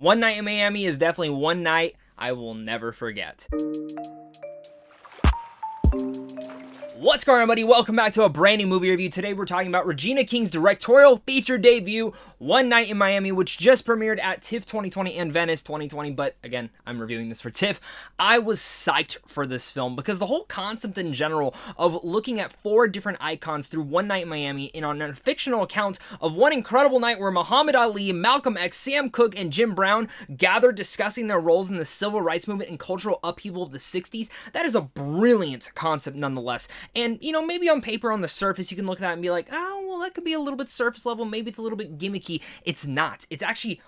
One Night in Miami is definitely one night I will never forget. What's going on, everybody? Welcome back to a brand new movie review. Today we're talking about Regina King's directorial feature debut, One Night in Miami, which just premiered at TIFF 2020 and Venice 2020, but again, I'm reviewing this for TIFF. I was psyched for this film because the whole concept in general of looking at 4 different icons through One Night in Miami in on a fictional account of one incredible night where Muhammad Ali, Malcolm X, Sam Cooke, and Jim Brown gathered discussing their roles in the civil rights movement and cultural upheaval of the 60s, that is a brilliant concept nonetheless. And, you know, maybe on paper, on the surface, you can look at that and be like, oh, well, that could be a little bit surface level. Maybe it's a little bit gimmicky. It's not. It's actually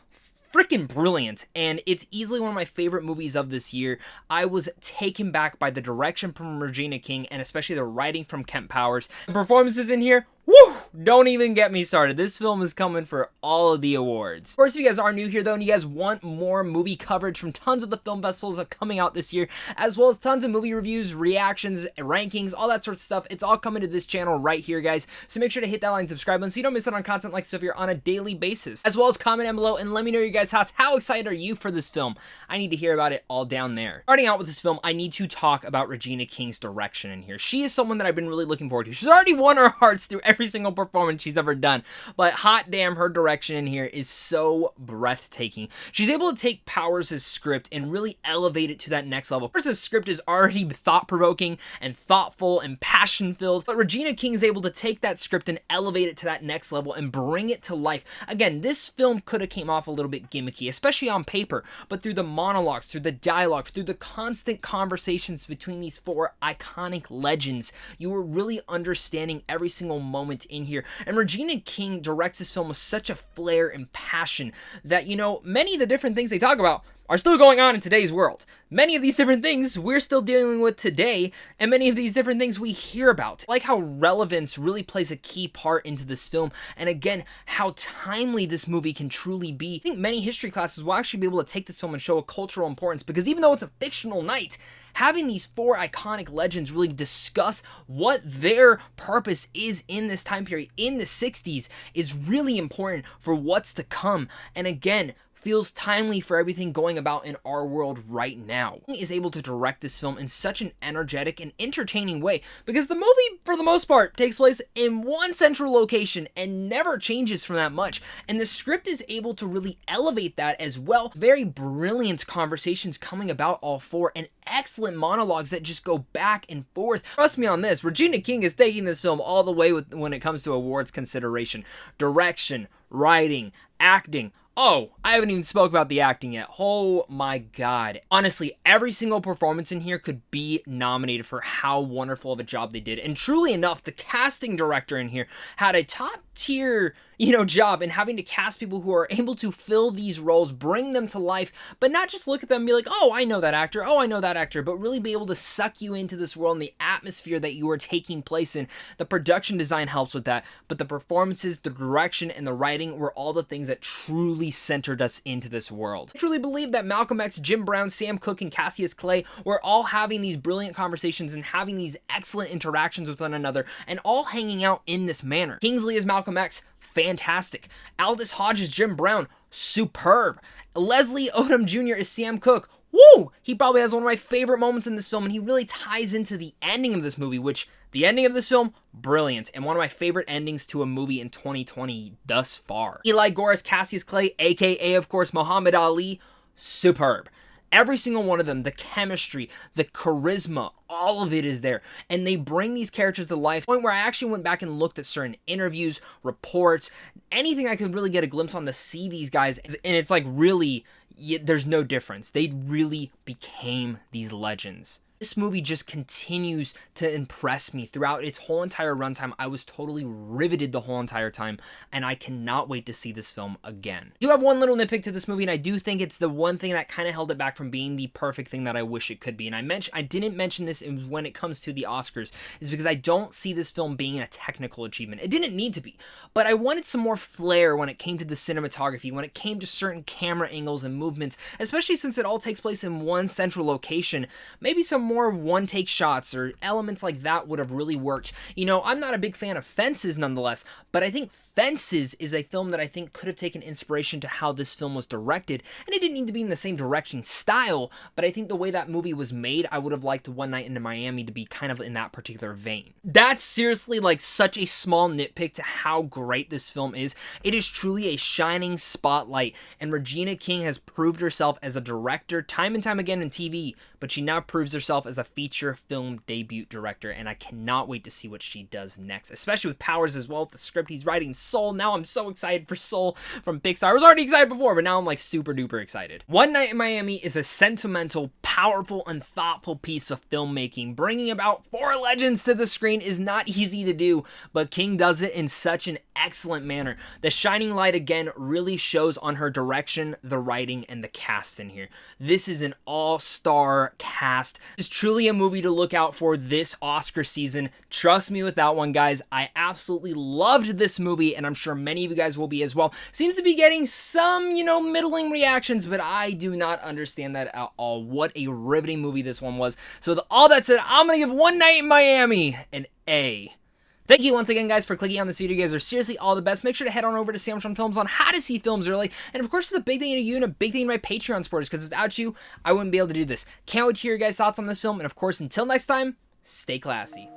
freaking brilliant, and it's easily one of my favorite movies of this year. I was taken back by the direction from Regina King, and especially the writing from Kemp Powers. The performances in here, woo! Don't even get me started. This film is coming for all of the awards. Of course, if you guys are new here, though, and you guys want more movie coverage from tons of the film festivals that are coming out this year, as well as tons of movie reviews, reactions, rankings, all that sort of stuff, it's all coming to this channel right here, guys. So make sure to hit that like and subscribe button so you don't miss out on content like stuff here on a daily basis. As well as comment down below and let me know your guys' thoughts. How excited are you for this film? I need to hear about it all down there. Starting out with this film, I need to talk about Regina King's direction in here. She is someone that I've been really looking forward to. She's already won our hearts through every single performance she's ever done, but hot damn, her direction in here is so breathtaking. She's able to take Powers' script and really elevate it to that next level. Powers' script is already thought-provoking and thoughtful and passion-filled, but Regina King is able to take that script and elevate it to that next level and bring it to life. Again, this film could have came off a little bit gimmicky, especially on paper, but through the monologues, through the dialogue, through the constant conversations between these 4 iconic legends, you were really understanding every single moment in here. And Regina King directs this film with such a flair and passion that, you know, many of the different things they talk about are still going on in today's world. Many of these different things we're still dealing with today, and many of these different things we hear about. I like how relevance really plays a key part into this film, and again, how timely this movie can truly be. I think many history classes will actually be able to take this film and show a cultural importance, because even though it's a fictional night, having these 4 iconic legends really discuss what their purpose is in this time period, in the 60s, is really important for what's to come. And again, feels timely for everything going about in our world right now. He is able to direct this film in such an energetic and entertaining way because the movie, for the most part, takes place in one central location and never changes from that much. And the script is able to really elevate that as well. Very brilliant conversations coming about all 4 and excellent monologues that just go back and forth. Trust me on this, Regina King is taking this film all the way when it comes to awards consideration. Direction, writing, acting. Oh, I haven't even spoke about the acting yet. Oh my god. Honestly, every single performance in here could be nominated for how wonderful of a job they did. And truly enough, the casting director in here had a top tier, job in having to cast people who are able to fill these roles, bring them to life, but not just look at them and be like, oh, I know that actor, but really be able to suck you into this world and the atmosphere that you are taking place in. The production design helps with that, but the performances, the direction, and the writing were all the things that truly centered us into this world. I truly believe that Malcolm X, Jim Brown, Sam Cooke, and Cassius Clay were all having these brilliant conversations and having these excellent interactions with one another and all hanging out in this manner. Kingsley as Malcolm X, fantastic. Aldous Hodge as Jim Brown, superb. Leslie Odom Jr. as Sam Cooke, woo! He probably has one of my favorite moments in this film, and he really ties into the ending of this movie, which the ending of this film, brilliant, and one of my favorite endings to a movie in 2020 thus far. Eli Gore as Cassius Clay, aka, of course, Muhammad Ali, superb. Every single one of them, the chemistry, the charisma, all of it is there. And they bring these characters to life. To the point where I actually went back and looked at certain interviews, reports, anything I could really get a glimpse on to see these guys. And it's like really, there's no difference. They really became these legends. This movie just continues to impress me throughout its whole entire runtime. I was totally riveted the whole entire time, and I cannot wait to see this film again. I do have one little nitpick to this movie, and I do think it's the one thing that kind of held it back from being the perfect thing that I wish it could be. And I didn't mention this when it comes to the Oscars, is because I don't see this film being a technical achievement. It didn't need to be, but I wanted some more flair when it came to the cinematography, when it came to certain camera angles and movements, especially since it all takes place in one central location. Maybe some more one-take shots or elements like that would have really worked. You know, I'm not a big fan of Fences nonetheless, but I think Fences is a film that I think could have taken inspiration to how this film was directed, and it didn't need to be in the same direction style, but I think the way that movie was made, I would have liked One Night in Miami to be kind of in that particular vein. That's seriously like such a small nitpick to how great this film is. It is truly a shining spotlight, and Regina King has proved herself as a director time and time again in TV, but she now proves herself as a feature film debut director, and I cannot wait to see what she does next, especially with Powers as well, the script he's writing, Soul. Now I'm so excited for Soul from Pixar. I was already excited before, but now I'm like super duper excited. One Night in Miami is a sentimental, powerful, and thoughtful piece of filmmaking. Bringing about 4 legends to the screen is not easy to do, but King does it in such an excellent manner. The shining light again really shows on her direction, the writing, and the cast in here. This is an all-star cast. It's truly a movie to look out for this Oscar season. Trust me with that one, guys. I absolutely loved this movie, and I'm sure many of you guys will be as well. Seems to be getting some, you know, middling reactions, but I do not understand that at all. What a riveting movie this one was. So with all that said, I'm going to give One Night in Miami an A. Thank you once again, guys, for clicking on this video. You guys are seriously all the best. Make sure to head on over to Sandwich on Films on how to see films early. And of course, it's a big thing to you and a big thing to my Patreon supporters, because without you, I wouldn't be able to do this. Can't wait to hear your guys' thoughts on this film. And of course, until next time, stay classy.